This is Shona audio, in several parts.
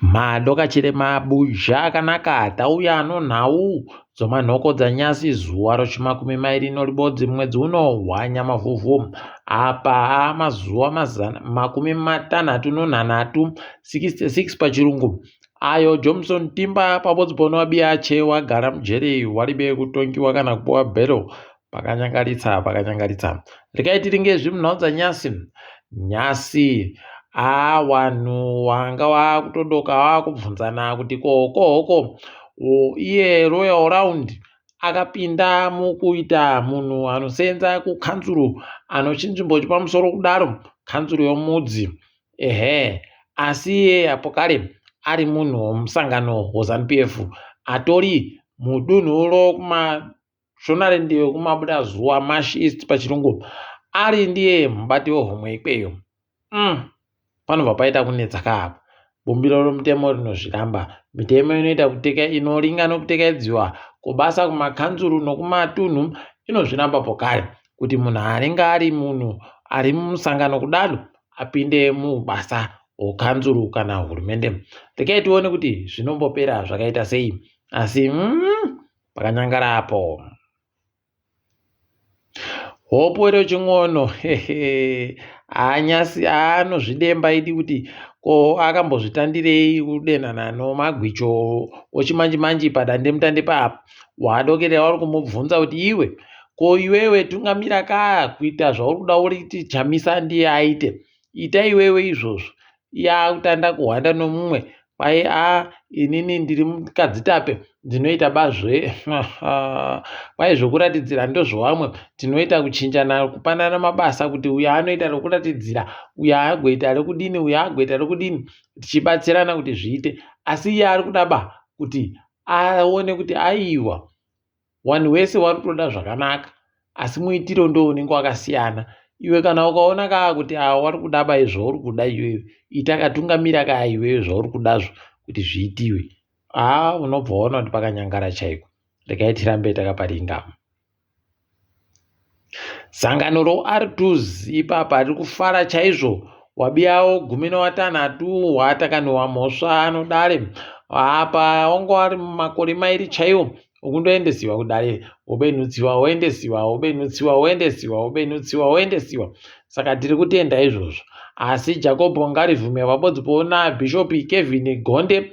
Madoka chere mabuja akanaka tauya anonhau dzomanhoko dzanyasi zuva rochimakumi mairi noribodzi mwedzi uno hwanyamavhuvhu apa mazuva makumi matanhatu nonhanhatu 66 pachirungu ayo Johnson Timba pabodzi paunowabiya ache wagara mujeri waribe kutongiwa kana kupuwa bhero pakanyangaritsa rikaitiri ngezvimunhau dzanyasi nyasi vanhu vanga vakutodoka vakubvunzana kuti kohoko iye royal round akapinda mukuita munhu anosenza kukanzuru anochinzvimbo chipamusoro kudaro kanzuru yomudzi asi iye apo kare ari munhu womusangano weZANU-PF atori mudunhu ro kumashonarendi wekumabuda zuva Marsh East pachirungu ari ndiye mubati wehomwe ikweyo. Panobva paita kunetsa kapo bumbiro romutemo rinozviramba mitemo inoringa nokutekedzwa kubasa kumakanzuru nokumatunhu inozviramba pokare kuti munhu anenge ari munhu ari mumusangano kudaro apinde mubasa hwokanzuru kana hurumende. Rekai tione kuti zvinombopera zvakaita sei asi pakanyangarapo hopwero ching'ono anyasi anozvidemba idi kuti ko akambozvitandirei kudenhana nomagwicho ochimanjimanji padandemutande papo wadokerera vari kumubvunza kuti iwe ko iwewe tungamira kuita zvauri kuda uriti chamisa ndiye aite ita iwewe izvozvo iye akutanda kuhwanda nomumwe kwai inini ndiri mukadzitape ndinoita bazve kwai zvokuratidzira ndozvowamwe tinoita kuchinjana kupanana mabasa kuti uyo anoita rokuratidzira uyo agoita rekudini uyo agoita rekudini tichibatsirana kuti zviite asi iye ari kuda kuti aone kuti aiwa vanhu vese vari kutoda zvakanaka asi muitiro ndo unenge wakasiyana. Iwe kana ukaona kuti vari kuda izvauri kuda iwewe ita katungamira iwewe zvauri kudazvo kuti zviitiwe unobva waona kuti pakanyangara chaiko. Rekai tirambe takaparinga. Sangano roArtus ipapa riri kufara chaizvo wabiyawo 16 watakaniwa mhosva anodare apa wangu ari mumakore mairi chaiwo ukundoendesiwa kudare wobenutsiwa woendesiwa. Saka tiri kutenda izvozvo asi Jacob Ngarivume pabodzi poona Bishop Kevin Gonde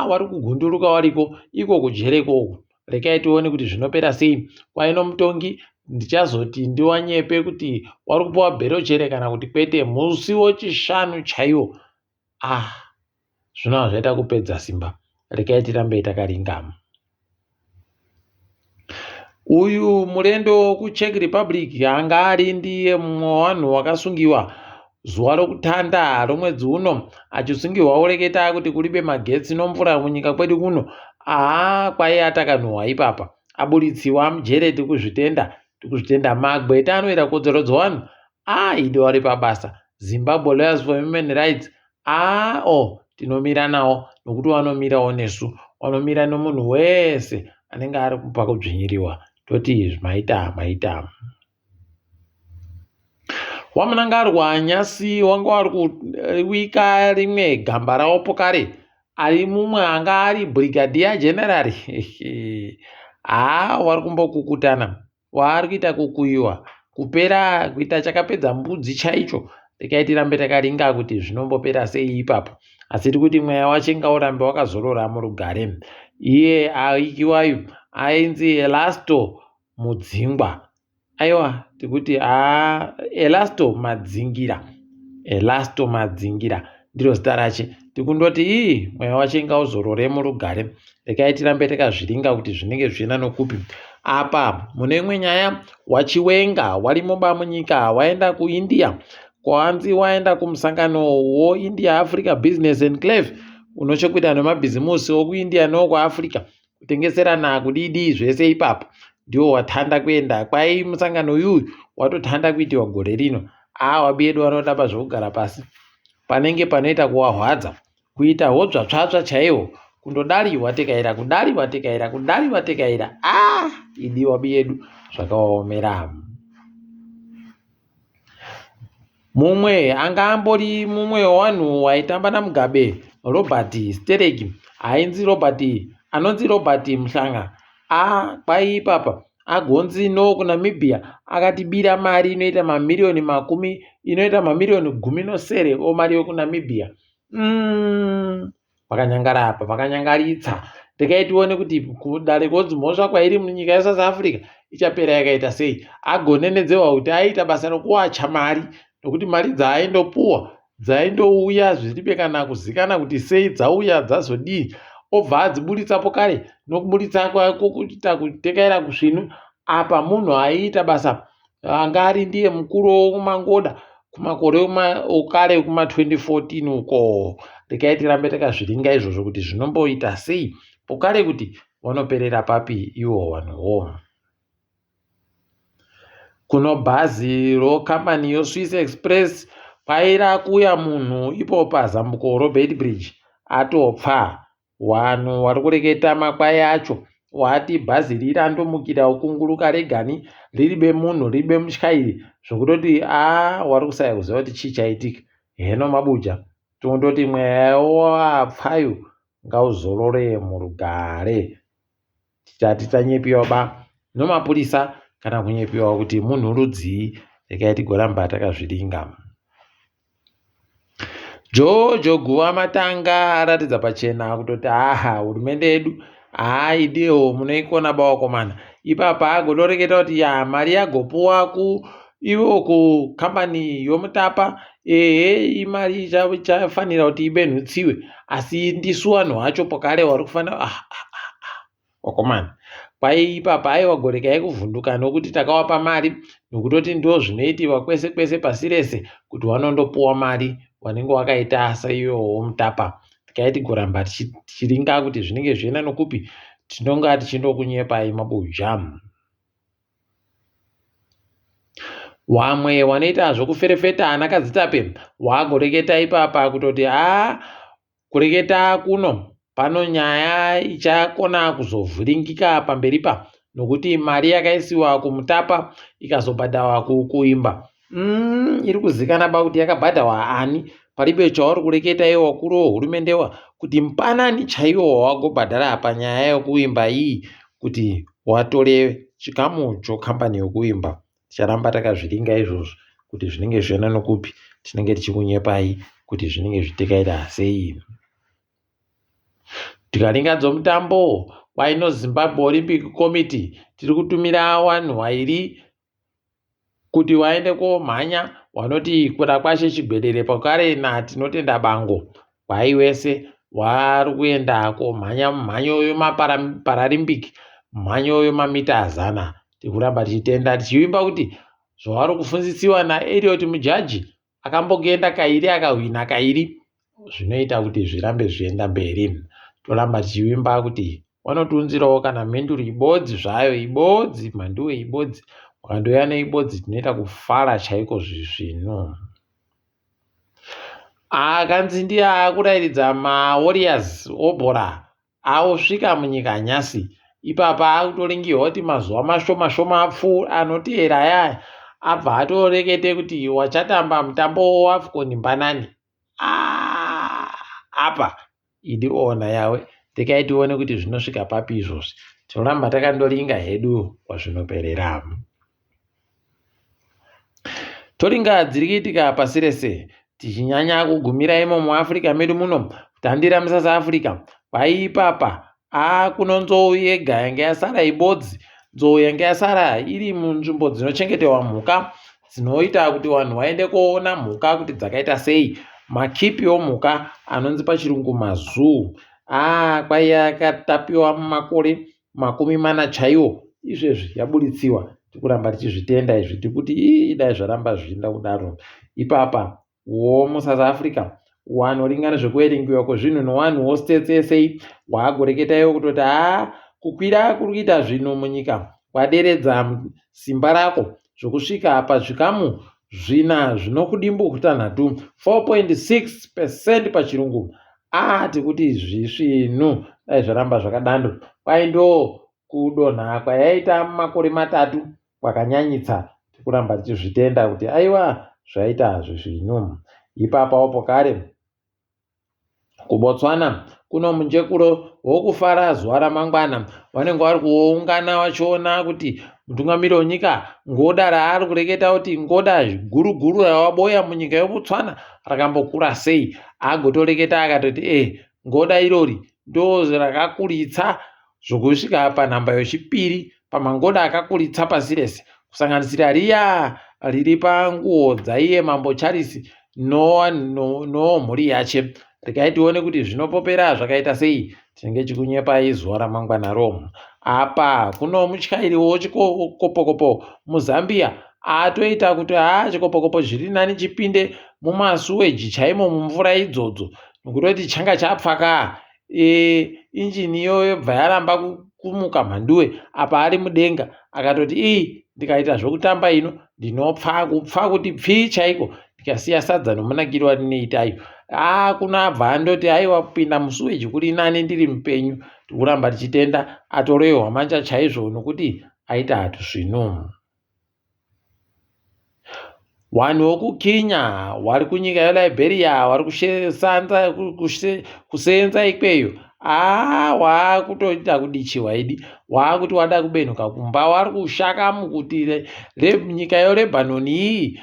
wari kugunduruka wariko iko kujere ikoko. Rekai tione kuti zvinopera sei. Kwaino mutongi ndichazoti ndiwanyepe kuti wari kupuwa bhero chere kana kuti kwete musi wechishanu chaiwo. Zvino zvaita kupedza simba. Rekai tirambe takaringama. Uyu murendo kuCzech Republic anga ari ndiye mumwe wanhu wakasungiwa zuva rokutanda romwedzi uno achisungirwa kureketa kuti kuribe magetsi nomvura munyika kwedu kuno kwai atakanhuhwa ipapa aburitsiwa mujere tikuzvitenda magweta anoita kodzero dzevanhu idi wari pabasa. Zimbabwe Lawyers for Human Rights tinomira nawo nokuti wanomirawo nesu wanomira nomunhu wese anenge ari kupa kudzvinyiriwa toti maita wamunangarwa nyasi wanga wari kuwika rimwe gamba rawo pokare ari mumwe anga ari brigadier general wari kumbokukutana waari kuita kukuyiwa kupera kuita chakapedza mbudzi chaicho. Rekai tirambe takaringa kuti zvinombopera sei ipapo asi tiri kuti mweya wacho ngaurambe wakazorora murugare. Iye aikiwayo ainzi Elasto Mudzingwa tikuti Elasto Madzingira ndiro zita rache. Tikundoti mweya wacho ngauzorore murugare. Rekai tirambe takazviringa kuti zvinenge zvichina nokupi. Apa mune imwe nyaya wachiwenga warimoba munyika waenda kuIndia kwanzi waenda kumusangano woIndia Africa Business Enclave unochokuita nemabhizimusi okuIndia neokuAfrica kutengeserana kudidi zvese ipapo ndiwo watanda kuenda kwai musangano uyu watotanda kuitiwa gore rino. Wabedu vanoda pazvokugara pasi panenge panoita kuwahwadza kuita hodzvatsvatsva chaiwo kundodariwa tekaira idiwa bedu zvakaomera. mumwe anga ambori mumwe wevanhu waitamba naMugabe, Robert Stereki, ainzi Robert, anonzi Robert Muhlanga. Kwai ipapa agonzi no kuNamibia akatibira mari inoita mamirioni makumi, inoita mamirioni 10 omari yokuNamibia. Vakanyangara apa, vakanyangaritsa. Regai tione kuti kudare kodzimhosva kwairi munyika yeSouth Africa ichapera yakaita sei. Agonenedzewa kuti aita basa rokuwacha mari, nokuti mari dzaaindopuwa dzaindouya zviribe kana kuzikana kuti sei dzauya dzazodii, obva adziburitsapo kare nokuburitsa kwako kuita kutekaira kusvinu. Apa munhu aiita basa, anga ari ndiye mukuru wokumangoda kumakore okare kuma 2014 uko. Regai tirambe takazviringa izvozvo kuti zvinomboita sei pokare, kuti vanoperera papi ivo vanhuwo. Kuno bhazi rokambani yoSwiss Express kwaira kuuya munhu ipo pazambuko Robert Bridge atopfa. Vanhu vari kureketa makwai acho wati bhazi riri randomukira ukunguruka regani riribe munhu ribe mutyairi zvokutoti wari kusaya kuziva kuti chii chaitika. Heno mabuja tondoti mweya wapfayo ngauzorore murugare. Titati tanyepiwa ba nomapurisa kana kunyepiwa kuti munhu rudzii. Regai tigoramba takazviringa. Jojo Guva Matanga aratidza pachena kutoti hurumende yedu idiwo munoikona bawakomana. Ipapa agotoreketa kuti mari yagopuwa ivo kukambani yomutapa, imari ichafanira kuti ibenhutsiwe, asi ndisu vanhu vacho pokare wari kufanira wakomana. Kwai ipapa aiwagorekai kuvhunduka nokuti takawapa mari, nokutoti ndo zvinoitiwa kwese kwese pasi rese kuti vanondopuwa mari wanenge wakaita saiwo womutapa. Regai tigoramba tichiringa kuti zvinenge zvienda nokupi, tinonga tichindokunyepai mabuja. Wamwe wanoita zvokuferefeta anakadzitape wagoreketa ipapa kutoti kureketa kuno pano nyaya ichakona kuzovhiringika pamberipa, nokuti mari yakaisiwa kumutapa ikazobhadhawa kuimba iri kuzikana ba kuti yakabhadhawa ani. Paribe chauri kureketa iwo wakuru wehurumendewa kuti mupanani chaiwo wagobhadhara panyaya yokuimba iyi kuti watore chikamu chokambani yokuimba. Ticharamba takazviringa izvozvo kuti zvinenge zvienda nokupi, tinenge tichikunyepai kuti zvinenge zvitekaira sei. Tikaringa dzomutambo kwaino Zimbabwe Olympic Committee tiri kutumira vanhu vairi kuti vaende komhanya, vanoti kura kwashe chigwerere pakare tinotenda bango. Kwai wese vari kuenda komhanya mumhanyo yemaParalimpic, mhanyo yemamita 100. Tikuramba tichitenda tichivimba kuti zvavari kufundzisiwa naEliot Mujaji akambogenda kairi akahwina kairi, zvinoita kuti zvirambe zvienda mberi. Toramba tichivimba kuti vanotiunzirawo kana mhenduro ibodzi zvayo, ibodzi mhanduwe ibodzi. Wakandoya neibodzi tinoita kufara chaiko zvino. Akanzi ndiye akurairidza maWarriors obhora awosvika munyika nyasi. Ipapa akutoringirwa kuti mazuva mashoma anoteera aya abva atorekete kuti wachatamba mutambo weAFCON mbanani. Apa idi ona yawe. Regai tione kuti zvinosvika papi izvozvi. Tinoramba takandoringa hedu kwazvinoperera. Toringa dziri kuitika pasi rese, tichinyanya kugumira imo muAfrica medu muno, kutandira muSouth Africa. Kwai ipapa kuno nzou yega yanga yasara ibodzi. Nzou yanga yasara iri munzvimbo dzinochengeterwa mhuka, dzinoita kuti vanhu vaende koona mhuka kuti dzakaita sei, makipi omhuka anonzi pachirungu mazoo. Kwai yakatapiwa mumakore 40 chaiwo, izvezvi yaburitsiwa. Tikuramba tichizvitenda izvi tikuti dai zvaramba zvichienda kudaro. Ipapa muSouth Africa wanoringana zvekuerengiwa kwezvinhu nevanhu woState SA waagoreketayo kutoti kukwira kuri kuita zvinhu munyika kwaderedza simba rako zvokusvika pazvikamu 4.6 4.6% pachirungu. Tikuti zvisvinhu dai zvaramba zvakadando. Kwai ndo kudonha kwayaita makore 3 kwakanyanyitsa. Tikuramba tichizvitenda kuti aiwa zvaita zvino. Ipapapo kare kuBotswana kuno munjekuro wokufara zuva ramangwana vanenge vari kuungana vachiona kuti mutungamiri wenyika ngoda raari kureketa kuti ngoda guru rawaboya munyika yeBotswana rakambokura sei. Agotoreketa akatoti ngoda irori ndo rakakuritsa zvokusvika panhamba yechipiri pamangoda akakuritsa pasi rese, kusanganisira riya riri panguo dzaiye Mambo Charles nomhuri yache. Regai tione kuti zvinopopera zvakaita sei. Tinenge chikunyepai zuva ramangwanaro. Apa kuno mutyairiwo chikopokopo muZambia atoita kuti chikopokopo zviri nani chipinde mumasuweji chaimo mumvura idzodzo nokutoti changa chapfaka injini iyo yobva yaramba kumuka mhanduwe. Apa ari mudenga akatoti ndikaita zvokutamba ino ndinopfa kupfa kuti pfii chaiko ndikasiya sadza nomunakiri wandinoitayo. Kunabva andoti aiwa kupinda musuweji kuri nani ndiri mupenyu, tikuramba tichitenda atorohwa manja chaizvo nokuti aita hatu zvino. Vanhu vokuKenya vari kunyika yeLiberia vari kusenza ikweyo waakutoita kudichiwa idi, waakuti wada kubenuka kumba, vari kushaka mukuti nyika yeLebanoni iyi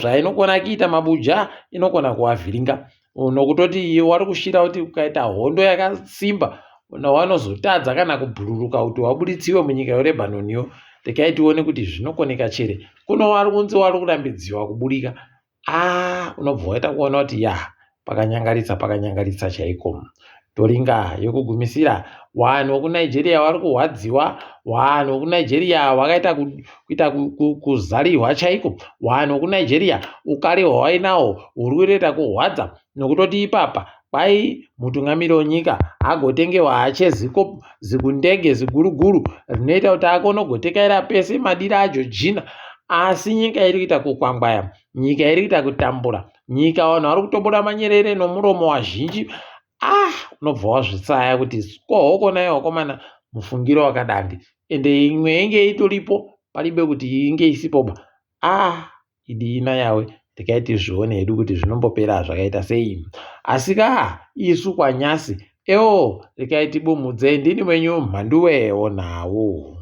zvainokona kuita mabuja inokona kuvavhiringa, nokutoti vari kushira kuti ukaita hondo yakasimba wanozotadza kana kubhururuka kuti wabuditsiwe munyika yeLebanoniyo. Regai tione kuti zvinokoneka chere. Kuno vari kunzi vari kurambidziwa kuburika. Unobva waita kuona kuti pakanyangaritsa chaiko. Toringa yokugumisira, vanhu vokunigeria vari kuhwadziwa, vanhu vokunigeria vakaita kuita kuzarirwa chaiko, vanhu vokunigeria ukari hwainahwo huri kuita kuhwadza nokutoti ipapa mutungamiri wenyika agotengewa hache zikundege ziguruguru rinoita kuti akonogotekaira pese madiri aJoojina. Asi nyika iri kuita kukwangwaya, nyika iri kuita kutambura, nyika vanhu vari kutobuda manyerere nomuromo wazhinji. Unobva wazvitsaya kuti kohokona wakomana mufungiro wakadandi, ende imwe inge itoripo palibe kuti inge isipoba. Idina yawe. Regai tizvione hedu kuti zvinombopera zvakaita sei. Asi isu kwanyasi regai tibumudze. Ndini wenyu Mhanduwe Onawo.